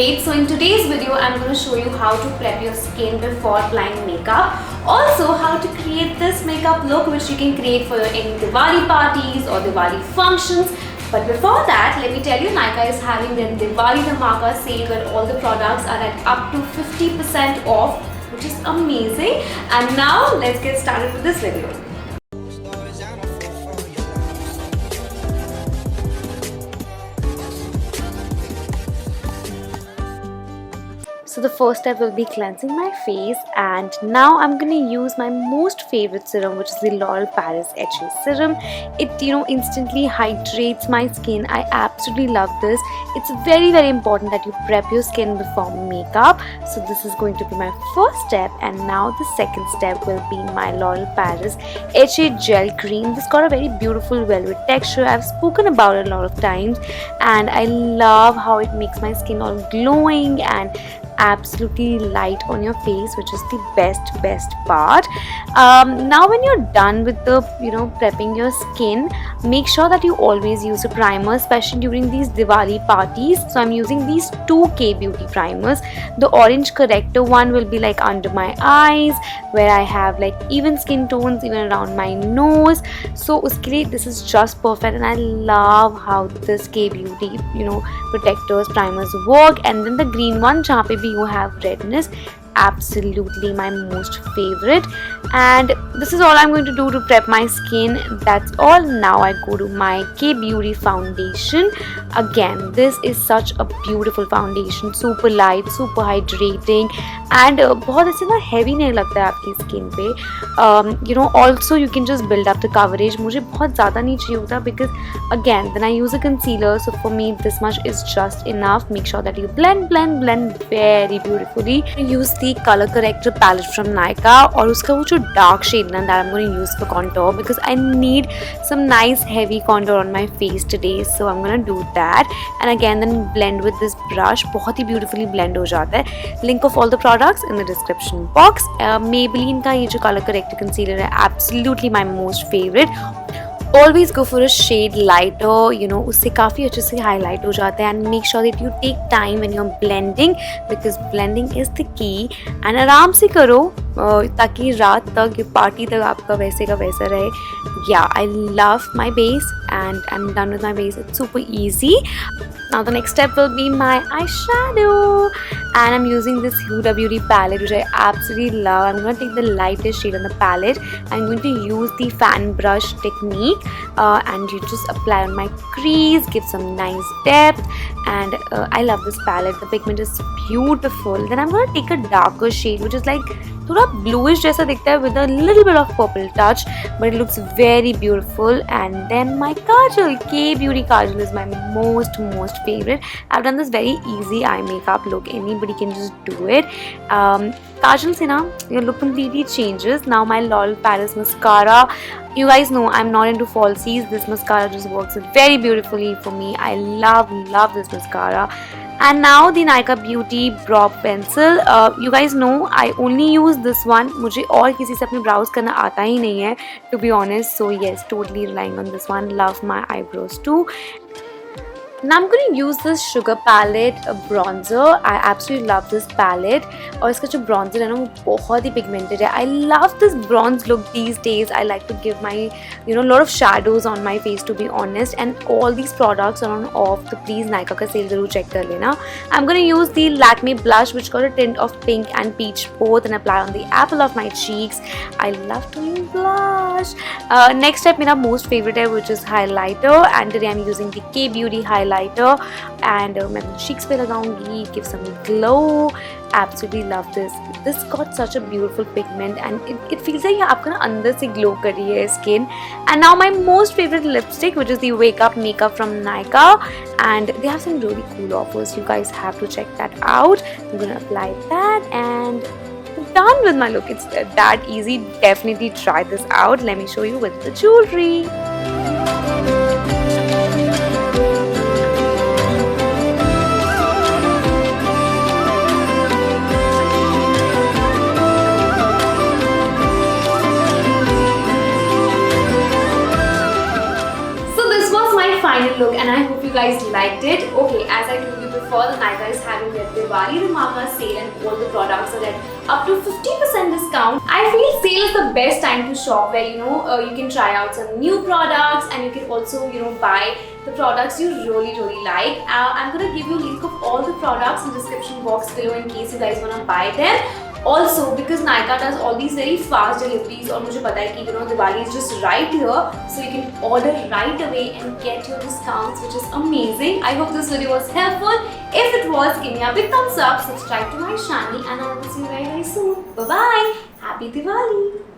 great. So in today's video, I'm going to show you how to prep your skin before applying makeup. Also, how to create this makeup look which you can create for any Diwali parties or Diwali functions. But before that, let me tell you, NYKAA is having their Diwali Dhamaka sale where all the products are at up to 50% off, which is amazing. And now, let's get started with this video. So the first step will be cleansing my face, and now I'm going to use my most favorite serum, which is the L'Oreal Paris HA serum. It instantly hydrates my skin. I absolutely love this. It's very important that you prep your skin before makeup. So this is going to be my first step, and now the second step will be my L'Oreal Paris HA gel cream. This got a very beautiful velvet texture. I've spoken about it a lot of times, and I love how it makes my skin all glowing and absolutely light on your face, which is the best part. Now when you're done with the prepping your skin, make sure that you always use a primer, especially during these Diwali parties. So I'm using these 2K beauty primers. The orange corrector one will be like under my eyes, where I have like even skin tones even around my nose. So uske liye this is just perfect, and I love how this K beauty protectors primers work. And then the green one jahan pe bhi you have redness, absolutely my most favorite. And this is all I'm going to do to prep my skin. That's all. Now I go to my K Beauty foundation. Again, this is such a beautiful foundation, super light, super hydrating, and बहुत ऐसे ना heavy नहीं लगता है आपकी skin पे. Also you can just build up the coverage. मुझे बहुत ज़्यादा नहीं चाहिए होता, because again then I use a concealer, so for me this much is just enough. Make sure that you blend very beautifully. Use the color corrector palette from NYKAA, और उसका वो जो dark shade that I'm going to use for contour, because I need some nice heavy contour on my face today. So I'm going to do that, and again then blend with this brush. बहुत ही beautifully blend हो जाता है. Link of all the products in the description box. Maybelline का ये जो color corrector concealer है, absolutely my most favorite. Always go for a shade lighter, उससे काफ़ी अच्छे से highlight हो जाता है. And make sure that you take time when you're blending, because blending is the key. And आराम से करो ताकि रात तक पार्टी तक आपका वैसे का वैसा रहे. Yeah, I love my base, and I'm done with my base. It's super easy. Now the next step will be my eyeshadow, and I'm using this HUDA Beauty palette, which I absolutely love. I'm going to take the lightest shade on the palette. I'm going to use the fan brush technique, and you just apply on my crease, give some nice depth, and I love this palette. The pigment is beautiful. Then I'm going to take a darker shade, which is like थोड़ा bluish जैसा दिखता है, with a little bit of purple touch, but it looks very beautiful. And then my kajal, K Beauty kajal, is my most favorite. I've done this very easy eye makeup look. Anybody can just do it. Kajal se na your look completely changes. Now my L'Oreal Paris mascara. You guys know I'm not into falsies. This mascara just works very beautifully for me. I love this mascara. And now the NYKAA Beauty Brow Pencil. You guys know I only use this one. मुझे और किसी से अपने brows करना आता ही नहीं है, to be honest. So yes, totally relying on this one. Love my eyebrows too. Now I'm going to use this Sugar Palette bronzer. I absolutely love this palette. और इसका जो bronzer है ना, वो बहुत ही pigmented है. I love this bronze look these days. I like to give my lot of shadows on my face, to be honest. And all these products are on off. So please NYKAA का sale जरूर check कर लेना. I'm going to use the LAKME blush, which got a tint of pink and peach both, and apply on the apple of my cheeks. I love doing blush. Next step मेरा most favorite है, which is highlighter. And today I'm using the K Beauty highlighter, and मैं cheeks पे लगाऊंगी, give some glow. Absolutely love this. This got such a beautiful pigment, and it feels like आपका ना अंदर से glow कर रही है skin. And now my most favorite lipstick, which is the Wake Up Makeup from NYKAA, and they have some really cool offers. You guys have to check that out. I'm gonna apply that, and I'm done with my look. It's that easy. Definitely try this out. Let me show you with the jewelry. Final look, and I hope you you guys liked it. Okay, as I told you before, the NYKAA is having their Diwali Dhamaka sale and all the products are at up to 50% discount. I feel sale is the best time to shop, where you can try out some new products and you can also buy the products you really like. I'm gonna give you a link of all the products in the description box below in case you guys wanna buy them. Also, because NYKAA does all these very fast deliveries, और मुझे पता है कि Diwali is just right here, so you can order right away and get your discounts, which is amazing. I hope this video was helpful. If it was, give me a big thumbs up, subscribe to my channel, and I will see you very soon. Bye bye. Happy Diwali.